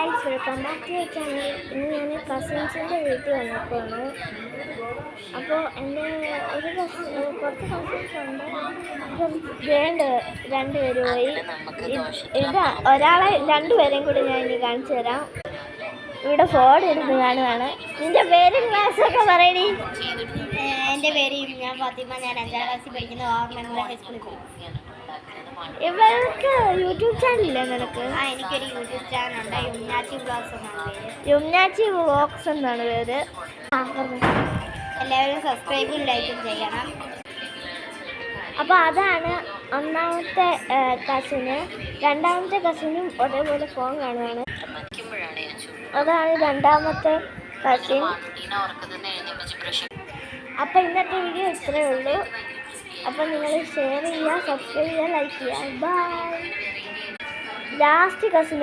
Guys, welcome back to channel. ഇന്ന് ഞാൻ കസിൻസിൻ്റെ വീട്ടിൽ വന്നപ്പോഴാണ്. അപ്പോൾ എൻ്റെ കുറച്ച് കസിൻസ് ഉണ്ട്. അപ്പം രണ്ടുപേര് പോയി. ഒരാളെ രണ്ടുപേരെയും കൂടി ഞാൻ ഇനി കാണിച്ചു തരാം. ഇവിടെ ഫോൺ എടുത്ത് കാണുകയാണ്. നിൻ്റെ പേരും ക്ലാസ്സൊക്കെ പറയണി. എൻ്റെ പേര് ഞാൻ ഫാത്തിമ. ഞാൻ 5ാം ക്ലാസ്സിൽ പഠിക്കുന്ന ഗവൺമെൻറ് ഹൈസ്കൂളിൽ പോകും. ഇവർക്ക് യൂട്യൂബ് ചാനലില്ലേ നിനക്ക്? എനിക്കൊരു യൂട്യൂബ് ചാനലുണ്ട്. യുംനാച്ചി വ്ളോഗ്സ് എന്നാണ് പേര്. യുംനാച്ചി വ്ളോഗ്സ് എന്നാണ് പേര്. എല്ലാവരും സബ്സ്ക്രൈബും ലൈക്കും ചെയ്യണം. അപ്പോൾ അതാണ് ഒന്നാമത്തെ കസിന്. രണ്ടാമത്തെ കസിനും ഒരേപോലെ ഫോൺ കാണുകയാണ്. അതാണ് രണ്ടാമത്തെ കസിൻ. അപ്പോൾ ഇന്നത്തെ വീഡിയോ ഇത്രയേ ഉള്ളൂ. അപ്പോൾ നിങ്ങൾ ഷെയർ ചെയ്യുക, സബ്സ്ക്രൈബ് ചെയ്യുക, ലൈക്ക് ചെയ്യുക. ബൈ. Last cousin